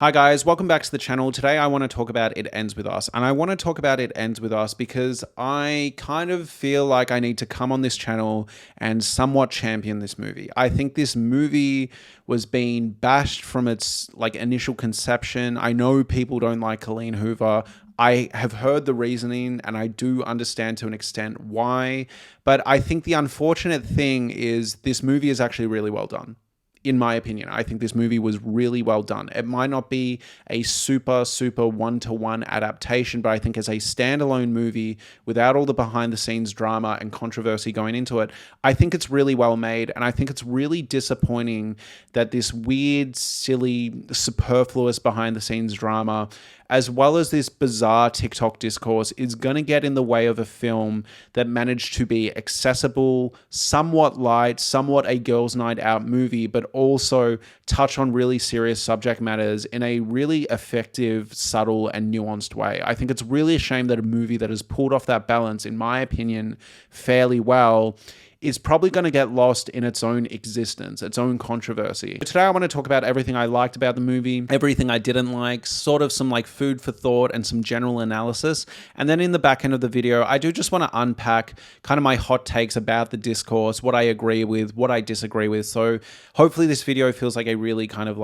Hi guys, welcome back to the channel. Today I want to talk about It Ends With Us. And I want to talk about It Ends With Us because I kind of feel like I need to come on this channel and somewhat champion this movie. I think this movie was being bashed from its initial conception. I know people don't like Colleen Hoover. I have heard the reasoning and I do understand to an extent why. But I think the unfortunate thing is this movie is actually really well done. In my opinion, I think this movie was really well done. It might not be a super one-to-one adaptation, but I think as a standalone movie without all the behind-the-scenes drama and controversy going into it, I think it's really well made, and I think it's really disappointing that this weird, silly, superfluous behind-the-scenes drama, as well as this bizarre TikTok discourse, is going to get in the way of a film that managed to be accessible, somewhat light, somewhat a girls' night out movie, but also touch on really serious subject matters in a really effective, subtle, and nuanced way. I think it's really a shame that a movie that has pulled off that balance, in my opinion, fairly well, is probably going to get lost in its own existence, its own controversy. Today I want to talk about everything I liked about the movie, everything I didn't like, sort of some food for thought and some general analysis. And then in the back end of the video, I do just want to unpack kind of my hot takes about the discourse, what I agree with, what I disagree with. So hopefully this video feels like a really kind of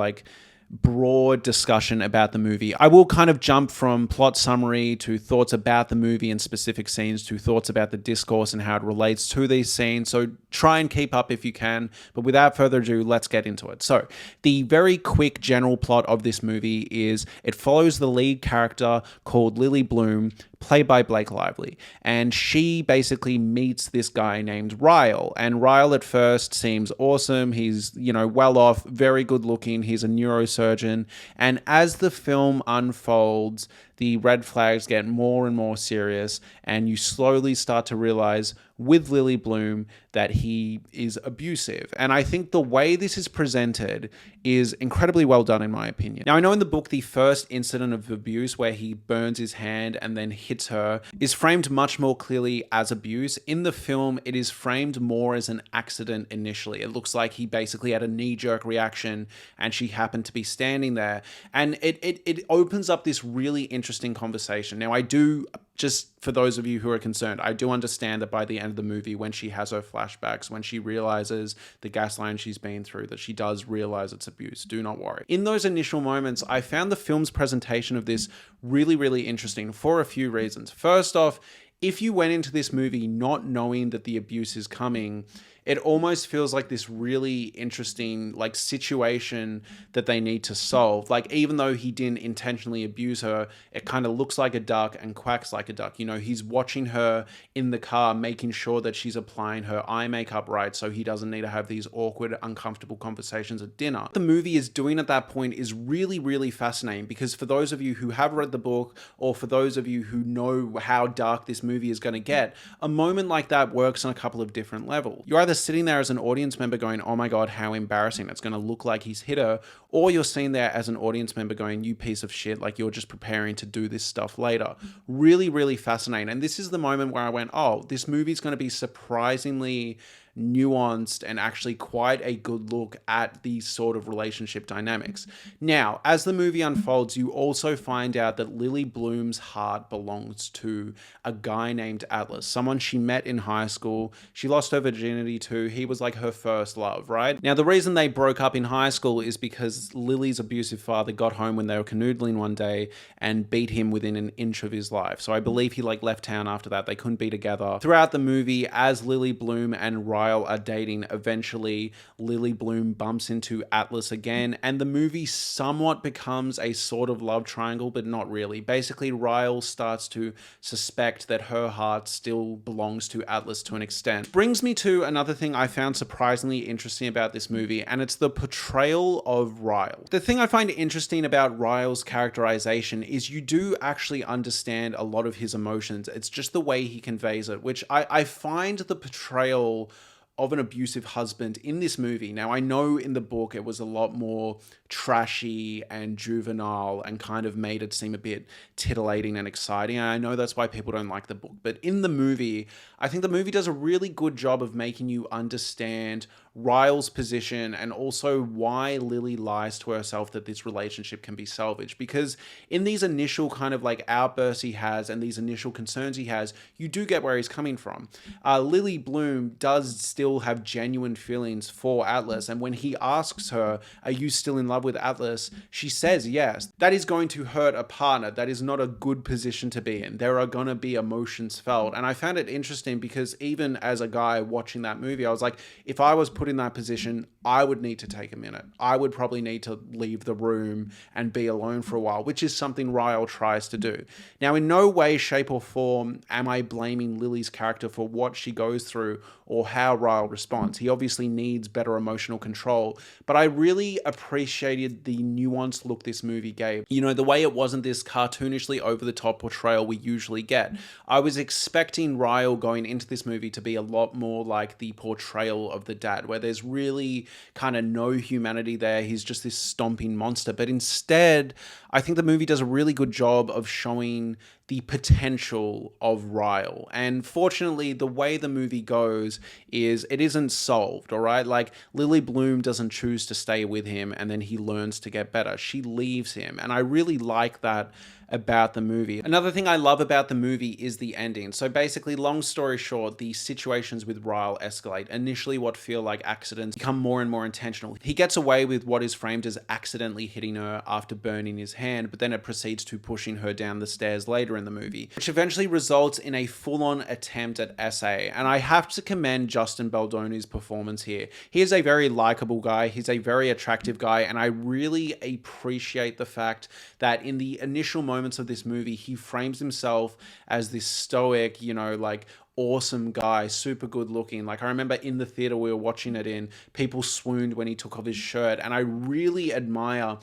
broad discussion about the movie. I will kind of jump from plot summary to thoughts about the movie and specific scenes to thoughts about the discourse and how it relates to these scenes. So try and keep up if you can. But without further ado, let's get into it. So the very quick general plot of this movie is it follows the lead character called Lily Bloom, played by Blake Lively, and she basically meets this guy named Ryle, and Ryle at first seems awesome. He's, well off, very good looking. He's a neurosurgeon, and as the film unfolds, the red flags get more and more serious, and you slowly start to realize with Lily Bloom that he is abusive. And I think the way this is presented is incredibly well done, in my opinion. Now, I know in the book, the first incident of abuse where he burns his hand and then hits her is framed much more clearly as abuse. In the film, it is framed more as an accident initially. It looks like he basically had a knee-jerk reaction and she happened to be standing there. And it opens up this really interesting conversation. Now, I do, just for those of you who are concerned, I do understand that by the end of the movie, when she has her flashbacks, when she realizes the gaslighting she's been through, that she does realize it's abuse. Do not worry. In those initial moments, I found the film's presentation of this really interesting for a few reasons. First off, if you went into this movie not knowing that the abuse is coming, it almost feels like this really interesting situation that they need to solve. Even though he didn't intentionally abuse her, it kind of looks like a duck and quacks like a duck. He's watching her in the car, making sure that she's applying her eye makeup right so he doesn't need to have these awkward, uncomfortable conversations at dinner. What the movie is doing at that point is really fascinating, because for those of you who have read the book, or for those of you who know how dark this movie is going to get, a moment like that works on a couple of different levels. You're either sitting there as an audience member going, oh my God, how embarrassing, it's going to look like he's hit her, or you're sitting there as an audience member going, you piece of shit, you're just preparing to do this stuff later. Really fascinating. And this is the moment where I went, oh, this movie's going to be surprisingly nuanced and actually quite a good look at these sort of relationship dynamics. Now, as the movie unfolds, you also find out that Lily Bloom's heart belongs to a guy named Atlas, someone she met in high school. She lost her virginity to. He was her first love, right? Now, the reason they broke up in high school is because Lily's abusive father got home when they were canoodling one day and beat him within an inch of his life. So I believe he left town after that. They couldn't be together. Throughout the movie, as Lily Bloom and Ryle are dating, eventually Lily Bloom bumps into Atlas again, and the movie somewhat becomes a sort of love triangle, but not really. Basically, Ryle starts to suspect that her heart still belongs to Atlas to an extent. Brings me to another thing I found surprisingly interesting about this movie, and it's the portrayal of Ryle. The thing I find interesting about Ryle's characterization is you do actually understand a lot of his emotions. It's just the way he conveys it, which I find the portrayal of an abusive husband in this movie. Now, I know in the book it was a lot more trashy and juvenile and kind of made it seem a bit titillating and exciting. And I know that's why people don't like the book. But in the movie, I think the movie does a really good job of making you understand Ryle's position and also why Lily lies to herself that this relationship can be salvaged. Because in these initial kind of like outbursts he has and these initial concerns he has, you do get where he's coming from. Lily Bloom does still have genuine feelings for Atlas, and when he asks her, are you still in love with Atlas? She says yes. That is going to hurt a partner. That is not a good position to be in. There are going to be emotions felt. And I found it interesting because even as a guy watching that movie, I was like, if I was put in that position, I would need to take a minute. I would probably need to leave the room and be alone for a while, which is something Ryle tries to do. Now, in no way, shape, or form am I blaming Lily's character for what she goes through or how Ryle responds. He obviously needs better emotional control, but I really appreciated the nuanced look this movie gave. You know, the way it wasn't this cartoonishly over-the-top portrayal we usually get. I was expecting Ryle going into this movie to be a lot more like the portrayal of the dad, where there's really kind of no humanity there. He's just this stomping monster. But instead, I think the movie does a really good job of showing the potential of Ryle. And fortunately, the way the movie goes is it isn't solved, all right? Like, Lily Bloom doesn't choose to stay with him and then he learns to get better. She leaves him. And I really like that about the movie. Another thing I love about the movie is the ending. So basically, long story short, the situations with Ryle escalate. Initially, what feel like accidents become more and more intentional. He gets away with what is framed as accidentally hitting her after burning his hand, but then it proceeds to pushing her down the stairs later in the movie, which eventually results in a full-on attempt at SA. And I have to commend Justin Baldoni's performance here. He is a very likable guy. He's a very attractive guy, and I really appreciate the fact that in the initial moments of this movie, he frames himself as this stoic, you know, like awesome guy, super good looking. Like, I remember in the theater we were watching it in, people swooned when he took off his shirt, and I really admire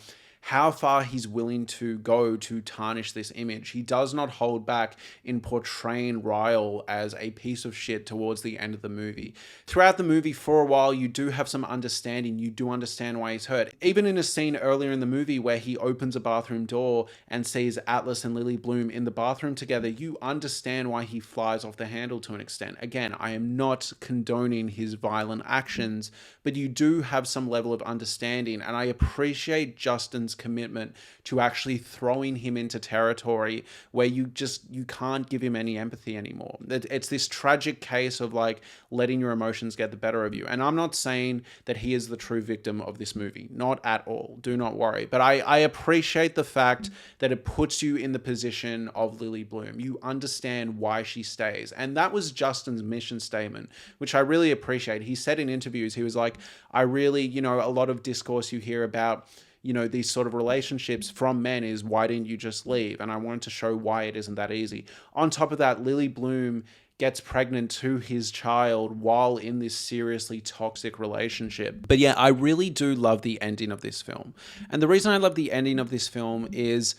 how far he's willing to go to tarnish this image. He does not hold back in portraying Ryle as a piece of shit towards the end of the movie. Throughout the movie, for a while, you do have some understanding. You do understand why he's hurt. Even in a scene earlier in the movie where he opens a bathroom door and sees Atlas and Lily Bloom in the bathroom together, you understand why he flies off the handle to an extent. Again, I am not condoning his violent actions, but you do have some level of understanding, and I appreciate Justin's commitment to actually throwing him into territory where you can't give him any empathy anymore. It's this tragic case of like letting your emotions get the better of you. And I'm not saying that he is the true victim of this movie, not at all. Do not worry. But I appreciate the fact that it puts you in the position of Lily Bloom. You understand why she stays. And that was Justin's mission statement, which I really appreciate. He said in interviews, he was like, I really, you know, a lot of discourse you hear about, you know, these sort of relationships from men is, why didn't you just leave? And I wanted to show why it isn't that easy. On top of that, Lily Bloom gets pregnant to his child while in this seriously toxic relationship. But yeah, I really do love the ending of this film. And the reason I love the ending of this film is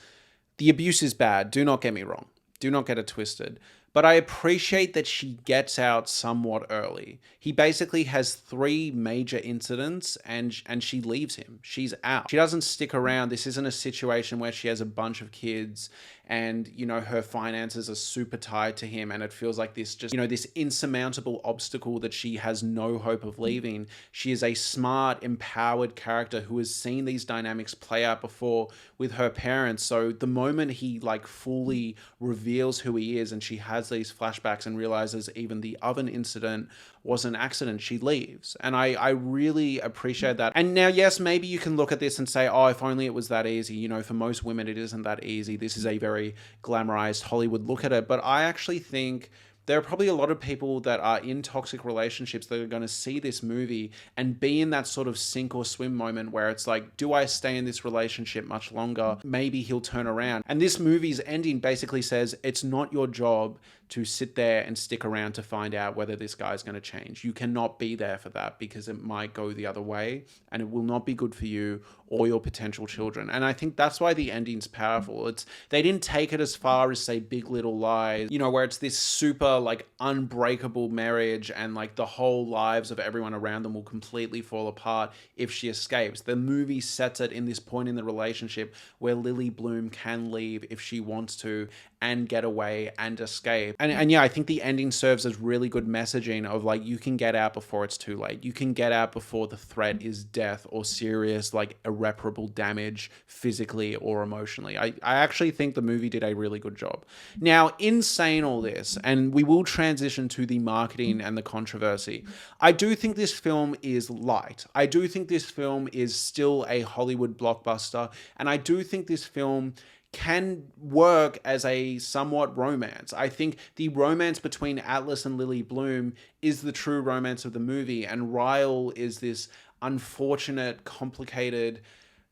the abuse is bad. Do not get me wrong. Do not get it twisted. But I appreciate that she gets out somewhat early. He basically has 3 major incidents and she leaves him. She's out. She doesn't stick around. This isn't a situation where she has a bunch of kids and, you know, her finances are super tied to him and it feels like this just, you know, this insurmountable obstacle that she has no hope of leaving. She is a smart, empowered character who has seen these dynamics play out before with her parents. So the moment he like fully reveals who he is and she has these flashbacks and realizes even the oven incident was an accident, she leaves. And I really appreciate that. And now, yes, maybe you can look at this and say, oh, if only it was that easy. You know, for most women, it isn't that easy. This is a very glamorized Hollywood look at it. But I actually think there are probably a lot of people that are in toxic relationships that are going to see this movie and be in that sort of sink or swim moment where it's like, do I stay in this relationship much longer? Maybe he'll turn around. And this movie's ending basically says it's not your job to sit there and stick around to find out whether this guy's going to change. You cannot be there for that because it might go the other way and it will not be good for you or your potential children. And I think that's why the ending's powerful. They didn't take it as far as, say, Big Little Lies, you know, where it's this super like unbreakable marriage and like the whole lives of everyone around them will completely fall apart if she escapes. The movie sets it in this point in the relationship where Lily Bloom can leave if she wants to and get away and escape. And yeah, I think the ending serves as really good messaging of like, you can get out before it's too late. You can get out before the threat is death or serious, like irreparable damage physically or emotionally. I actually think the movie did a really good job. Now, in saying all this, and we will transition to the marketing and the controversy, I do think this film is light. I do think this film is still a Hollywood blockbuster. And I do think this film can work as a somewhat romance. I think the romance between Atlas and Lily Bloom is the true romance of the movie, and Ryle is this unfortunate, complicated,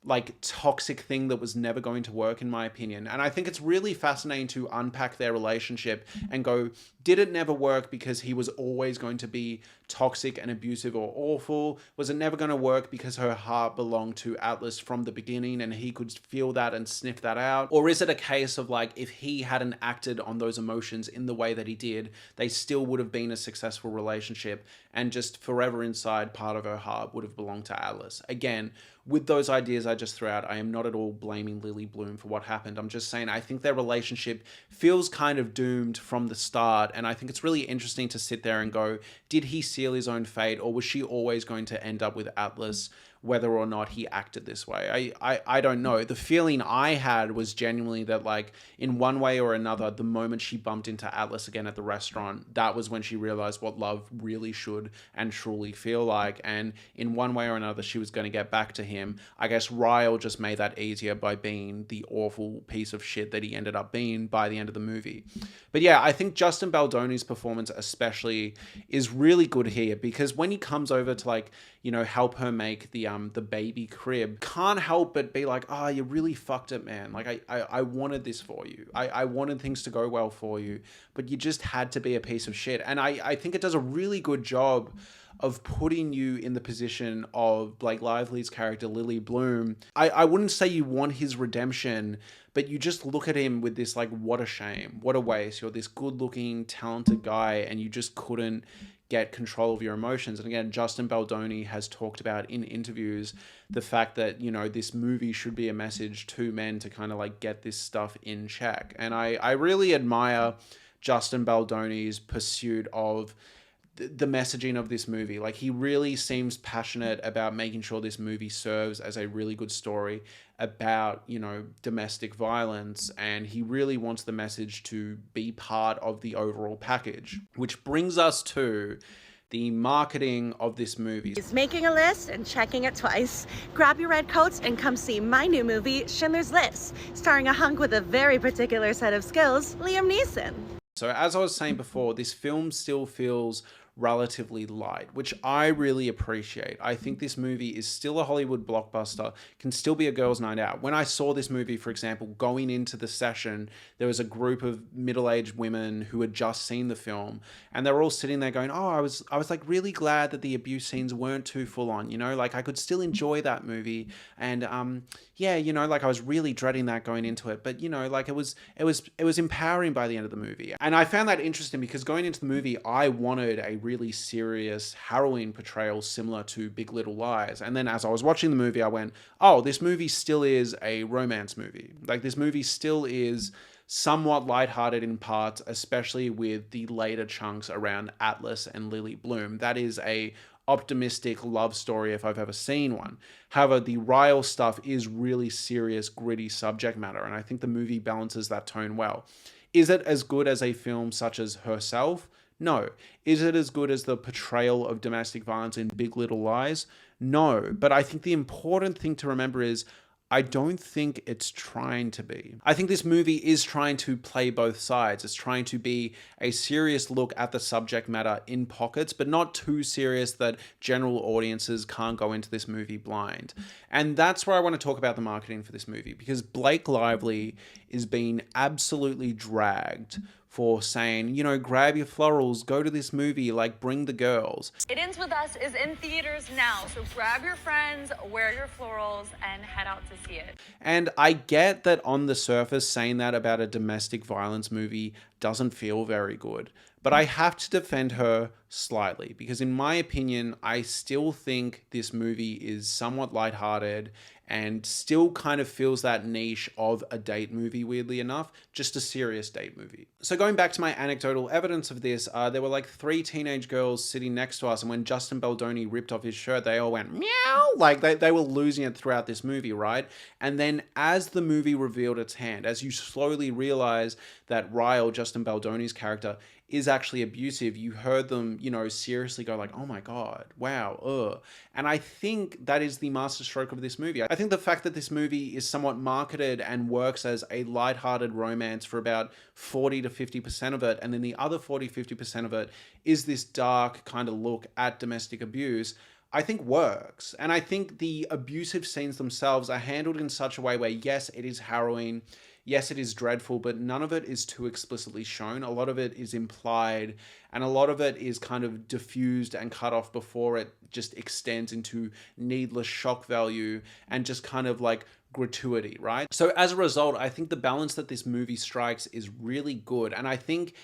like toxic thing that was never going to work, in my opinion. And I think it's really fascinating to unpack their relationship and go, did it never work because he was always going to be toxic and abusive or awful? Was it never going to work because her heart belonged to Atlas from the beginning and he could feel that and sniff that out? Or is it a case of like, if he hadn't acted on those emotions in the way that he did, they still would have been a successful relationship, and just forever inside part of her heart would have belonged to Atlas? Again, with those ideas I just threw out, I am not at all blaming Lily Bloom for what happened. I'm just saying I think their relationship feels kind of doomed from the start, and I think it's really interesting to sit there and go, did he seal his own fate, or was she always going to end up with Atlas, whether or not he acted this way? I don't know. The feeling I had was genuinely that, like, in one way or another, the moment she bumped into Atlas again at the restaurant, that was when she realized what love really should and truly feel like. And in one way or another, she was going to get back to him. I guess Ryle just made that easier by being the awful piece of shit that he ended up being by the end of the movie. But yeah, I think Justin Baldoni's performance especially is really good here, because when he comes over to, like, you know, help her make the baby crib, can't help but be like, oh, you really fucked it, man. Like, I wanted this for you. I wanted things to go well for you, but you just had to be a piece of shit. And I think it does a really good job of putting you in the position of Blake Lively's character, Lily Bloom. I wouldn't say you want his redemption, but you just look at him with this, like, what a shame, what a waste. You're this good-looking, talented guy, and you just couldn't get control of your emotions. And again, Justin Baldoni has talked about in interviews the fact that, you know, this movie should be a message to men to kind of like get this stuff in check. And I really admire Justin Baldoni's pursuit of the messaging of this movie. Like, he really seems passionate about making sure this movie serves as a really good story about, you know, domestic violence, and he really wants the message to be part of the overall package. Which brings us to the marketing of this movie. Is making a list and checking it twice. Grab your red coats and come see my new movie, Schindler's List, starring a hunk with a very particular set of skills, Liam Neeson. So as I was saying before, this film still feels relatively light, which I really appreciate. I think this movie is still a Hollywood blockbuster, can still be a girls' night out. When I saw this movie, for example, going into the session, there was a group of middle-aged women who had just seen the film, and they were all sitting there going, oh, I was like really glad that the abuse scenes weren't too full on, you know, like I could still enjoy that movie. And yeah, you know, like I was really dreading that going into it, but you know, like it was empowering by the end of the movie. And I found that interesting because going into the movie, I wanted a really serious, harrowing portrayal similar to Big Little Lies. And then as I was watching the movie, I went, oh, this movie still is a romance movie. Like, this movie still is somewhat lighthearted in parts, especially with the later chunks around Atlas and Lily Bloom. That is a optimistic love story if I've ever seen one. However, the Ryle stuff is really serious, gritty subject matter, and I think the movie balances that tone well. Is it as good as a film such as Herself? No. Is it as good as the portrayal of domestic violence in Big Little Lies? No. But I think the important thing to remember is I don't think it's trying to be. I think this movie is trying to play both sides. It's trying to be a serious look at the subject matter in pockets, but not too serious that general audiences can't go into this movie blind. And that's where I want to talk about the marketing for this movie, because Blake Lively is being absolutely dragged for saying, you know, grab your florals, go to this movie, like, bring the girls. It Ends With Us is in theaters now, so grab your friends, wear your florals, and head out to see it. And I get that on the surface, saying that about a domestic violence movie doesn't feel very good. But I have to defend her slightly, because in my opinion, I still think this movie is somewhat lighthearted and still kind of fills that niche of a date movie, weirdly enough, just a serious date movie. So going back to my anecdotal evidence of this, there were like 3 teenage girls sitting next to us, and when Justin Baldoni ripped off his shirt, they all went meow, like they were losing it throughout this movie, right? And then as the movie revealed its hand, as you slowly realize that Ryle, Justin Baldoni's character, is actually abusive, you heard them, seriously go like, oh my God, wow, ugh. And I think that is the masterstroke of this movie. I think the fact that this movie is somewhat marketed and works as a lighthearted romance for about 40 to 50% of it, and then the other 40, 50% of it is this dark kind of look at domestic abuse, I think works. And I think the abusive scenes themselves are handled in such a way where, yes, it is harrowing, yes, it is dreadful, but none of it is too explicitly shown. A lot of it is implied, and a lot of it is kind of diffused and cut off before it just extends into needless shock value and just kind of like gratuity, right? So as a result, I think the balance that this movie strikes is really good. And I think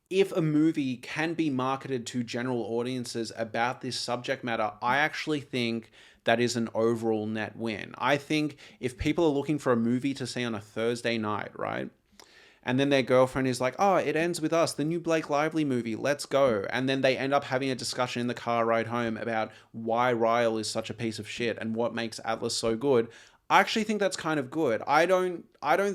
if a movie can be marketed to general audiences about this subject matter, I actually think that is an overall net win. I think if people are looking for a movie to see on a Thursday night, right? And then their girlfriend is like, oh, it ends with us, the new Blake Lively movie, let's go. And then they end up having a discussion in the car ride home about why Ryle is such a piece of shit and what makes Atlas so good. I actually think that's kind of good. I don't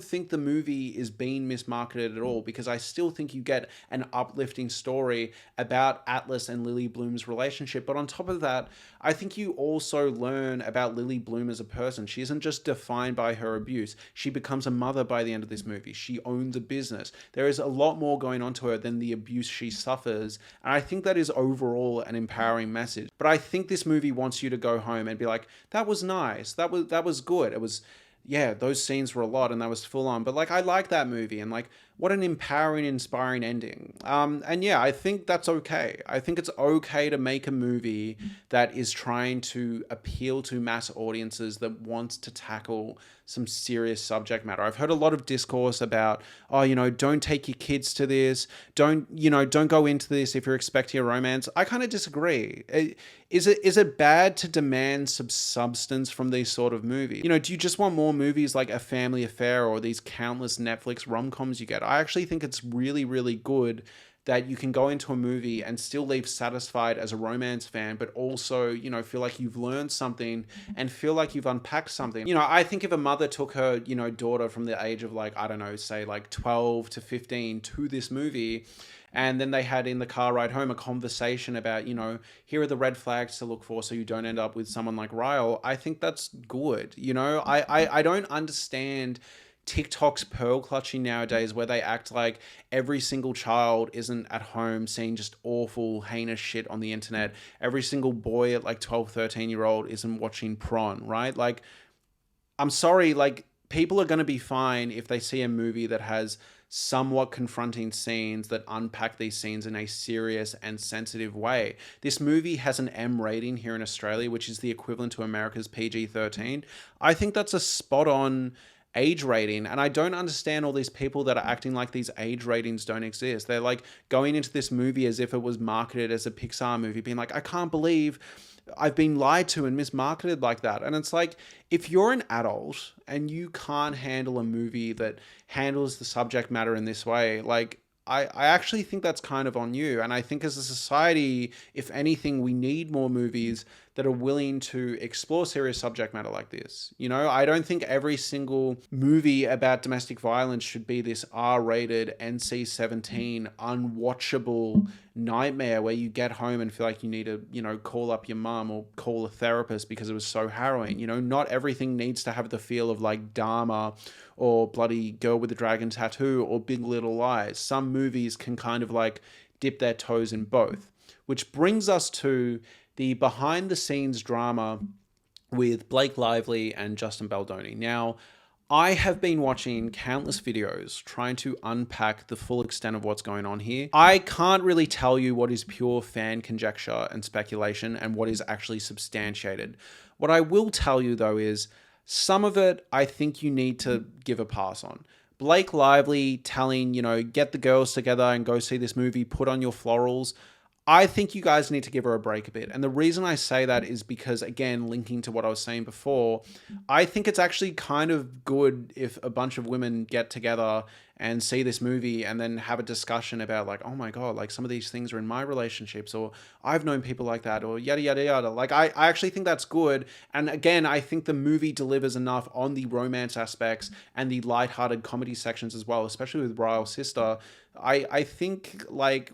think the movie is being mismarketed at all, because I still think you get an uplifting story about Atlas and Lily Bloom's relationship. But on top of that, I think you also learn about Lily Bloom as a person. She isn't just defined by her abuse. She becomes a mother by the end of this movie. She owns a business. There is a lot more going on to her than the abuse she suffers. And I think that is overall an empowering message. But I think this movie wants you to go home and be like, that was nice. That was good. It was, yeah, those scenes were a lot and that was full on, but like, I like that movie, and like, what an empowering, inspiring ending. And yeah, I think that's okay. I think it's okay to make a movie that is trying to appeal to mass audiences, that wants to tackle some serious subject matter. I've heard a lot of discourse about, oh, don't take your kids to this. Don't go into this if you're expecting a romance. I kind of disagree. Is it bad to demand some substance from these sort of movies? Do you just want more movies like A Family Affair or these countless Netflix rom-coms you get? I actually think it's really, really good that you can go into a movie and still leave satisfied as a romance fan, but also, feel like you've learned something and feel like you've unpacked something. I think if a mother took her, daughter from the age of like, I don't know, say like 12 to 15 to this movie, and then they had in the car ride home a conversation about, here are the red flags to look for so you don't end up with someone like Ryle, I think that's good. I don't understand TikTok's pearl clutching nowadays, where they act like every single child isn't at home seeing just awful, heinous shit on the internet. Every single boy at like 12, 13-year-old isn't watching porn, right? Like, I'm sorry, like, people are going to be fine if they see a movie that has somewhat confronting scenes that unpack these scenes in a serious and sensitive way. This movie has an M rating here in Australia, which is the equivalent to America's PG-13. I think that's a spot-on age rating, and I don't understand all these people that are acting like these age ratings don't exist. They're like going into this movie as if it was marketed as a Pixar movie, being like, I can't believe I've been lied to and mismarketed like that. And it's like, if you're an adult and you can't handle a movie that handles the subject matter in this way, like, I actually think that's kind of on you. And I think as a society, if anything, we need more movies that are willing to explore serious subject matter like this. I don't think every single movie about domestic violence should be this R-rated, NC-17, unwatchable nightmare where you get home and feel like you need to, call up your mum or call a therapist because it was so harrowing. Not everything needs to have the feel of like Dharma or bloody Girl with the Dragon Tattoo or Big Little Lies. Some movies can kind of like dip their toes in both, which brings us to the behind the scenes drama with Blake Lively and Justin Baldoni. Now, I have been watching countless videos trying to unpack the full extent of what's going on here. I can't really tell you what is pure fan conjecture and speculation and what is actually substantiated. What I will tell you though is some of it I think you need to give a pass on. Blake Lively telling, get the girls together and go see this movie, put on your florals. I think you guys need to give her a break a bit. And the reason I say that is because, again, linking to what I was saying before, I think it's actually kind of good if a bunch of women get together and see this movie and then have a discussion about, like, oh my God, like some of these things are in my relationships, or I've known people like that, or yada, yada, yada. Like, I actually think that's good. And again, I think the movie delivers enough on the romance aspects and the lighthearted comedy sections as well, especially with Royal Sister. I think, like,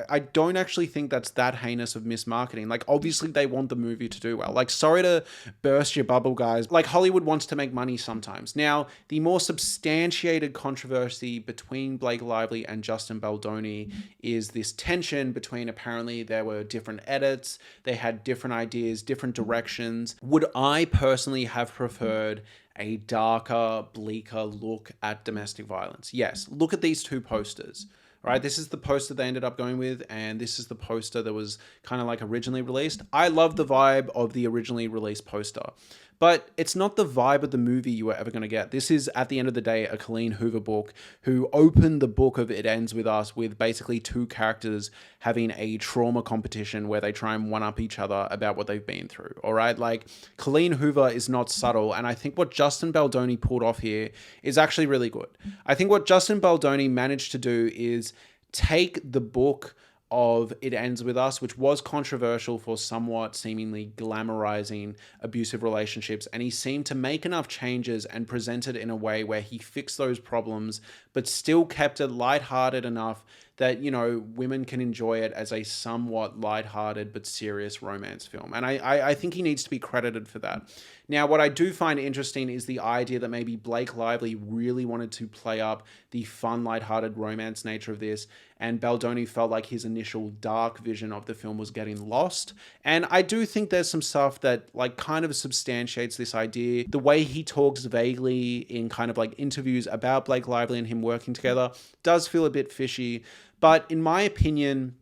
I don't actually think that's that heinous of mismarketing. Like, obviously they want the movie to do well. Like, sorry to burst your bubble, guys. Like, Hollywood wants to make money sometimes. Now, the more substantiated controversy between Blake Lively and Justin Baldoni is this tension between, apparently there were different edits, they had different ideas, different directions. Would I personally have preferred a darker, bleaker look at domestic violence? Yes. Look at these two posters. Right, this is the poster they ended up going with, and this is the poster that was kind of like originally released. I love the vibe of the originally released poster, but it's not the vibe of the movie you were ever going to get. This is, at the end of the day, a Colleen Hoover book who opened the book of It Ends With Us with basically two characters having a trauma competition where they try and one-up each other about what they've been through, all right? Like, Colleen Hoover is not subtle, and I think what Justin Baldoni pulled off here is actually really good. I think what Justin Baldoni managed to do is take the book of It Ends With Us, which was controversial for somewhat seemingly glamorizing abusive relationships, and he seemed to make enough changes and present it in a way where he fixed those problems, but still kept it lighthearted enough that, you know, women can enjoy it as a somewhat lighthearted but serious romance film. And I think he needs to be credited for that. Now, what I do find interesting is the idea that maybe Blake Lively really wanted to play up the fun, lighthearted romance nature of this, and Baldoni felt like his initial dark vision of the film was getting lost. And I do think there's some stuff that, like, kind of substantiates this idea. The way he talks vaguely in kind of like interviews about Blake Lively and him working together does feel a bit fishy. But in my opinion,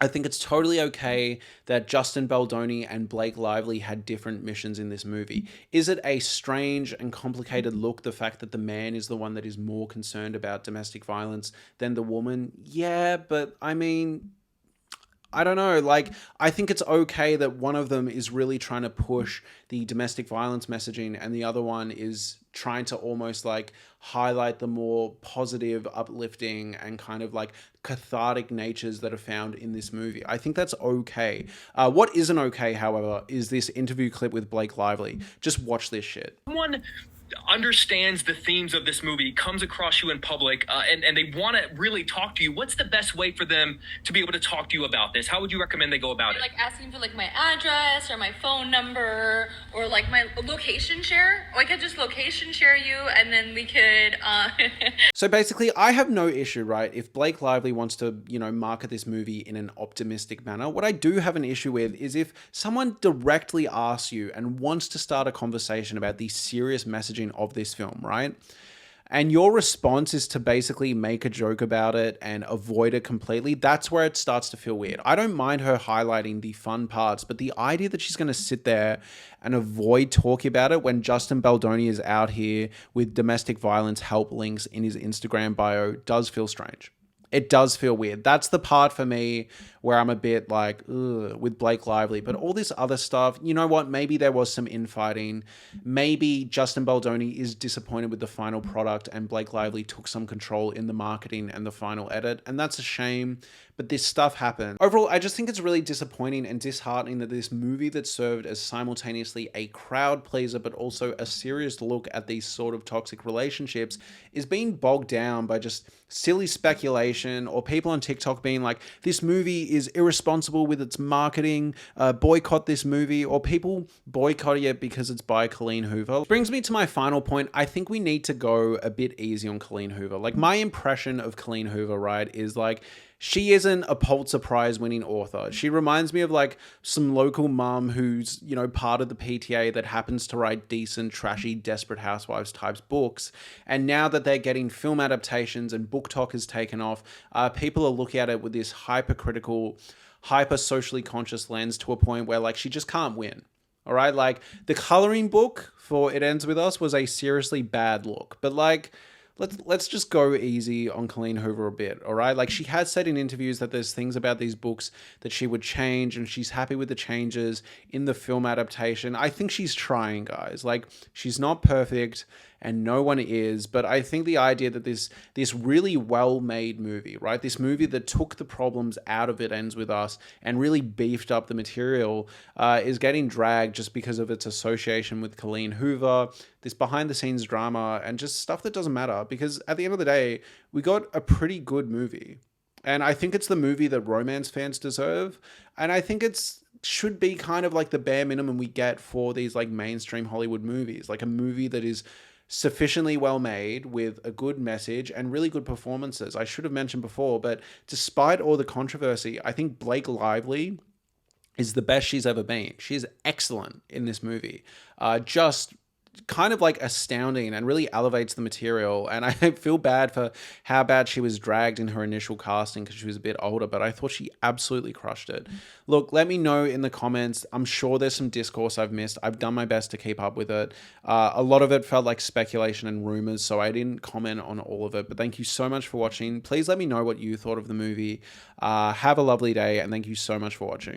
I think it's totally okay that Justin Baldoni and Blake Lively had different missions in this movie. Is it a strange and complicated look, the fact that the man is the one that is more concerned about domestic violence than the woman? Yeah, but I mean, I don't know. Like, I think it's okay that one of them is really trying to push the domestic violence messaging and the other one is trying to almost like highlight the more positive, uplifting, and kind of like cathartic natures that are found in this movie. I think that's okay. What isn't okay, however, is this interview clip with Blake Lively. Just watch this shit. Someone understands the themes of this movie, comes across you in public, and they want to really talk to you, what's the best way for them to be able to talk to you about this? How would you recommend they go about it? Like asking for like my address or my phone number or like my location share. Or I could just location share you and then we could So basically, I have no issue, right, if Blake Lively wants to, you know, market this movie in an optimistic manner. What I do have an issue with is if someone directly asks you and wants to start a conversation about the serious messaging of this film, right? And your response is to basically make a joke about it and avoid it completely. That's where it starts to feel weird. I don't mind her highlighting the fun parts, but the idea that she's going to sit there and avoid talking about it when Justin Baldoni is out here with domestic violence help links in his Instagram bio does feel strange. It does feel weird. That's the part for me where I'm a bit like, ugh, with Blake Lively. But all this other stuff, you know what? Maybe there was some infighting. Maybe Justin Baldoni is disappointed with the final product and Blake Lively took some control in the marketing and the final edit. And that's a shame. But this stuff happened. Overall, I just think it's really disappointing and disheartening that this movie that served as simultaneously a crowd pleaser but also a serious look at these sort of toxic relationships is being bogged down by just silly speculation or people on TikTok being like, this movie is irresponsible with its marketing, boycott this movie, or people boycotting it because it's by Colleen Hoover. Which brings me to my final point. I think we need to go a bit easy on Colleen Hoover. Like, my impression of Colleen Hoover, right, is like, she isn't a Pulitzer Prize winning author. She reminds me of like some local mum who's, you know, part of the PTA that happens to write decent, trashy, Desperate Housewives types books. And now that they're getting film adaptations and book talk has taken off, people are looking at it with this hypercritical, hyper socially conscious lens to a point where like she just can't win. All right. Like, the coloring book for It Ends With Us was a seriously bad look, but like, let's just go easy on Colleen Hoover a bit, all right? Like, she has said in interviews that there's things about these books that she would change, and she's happy with the changes in the film adaptation. I think she's trying, guys. Like, she's not perfect, and no one is, but I think the idea that this really well-made movie, right? This movie that took the problems out of It Ends With Us and really beefed up the material is getting dragged just because of its association with Colleen Hoover, this behind-the-scenes drama, and just stuff that doesn't matter, because at the end of the day, we got a pretty good movie. And I think it's the movie that romance fans deserve. And I think it's should be kind of like the bare minimum we get for these like mainstream Hollywood movies, like a movie that is sufficiently well made with a good message and really good performances. I should have mentioned before, but despite all the controversy, I think Blake Lively is the best she's ever been. She's excellent in this movie. Just kind of like astounding and really elevates the material. And I feel bad for how bad she was dragged in her initial casting because she was a bit older, but I thought she absolutely crushed it. Look, let me know in the comments. I'm sure there's some discourse I've missed. I've done my best to keep up with it. A lot of it felt like speculation and rumors, so I didn't comment on all of it. But thank you so much for watching. Please let me know what you thought of the movie. Have a lovely day, and thank you so much for watching.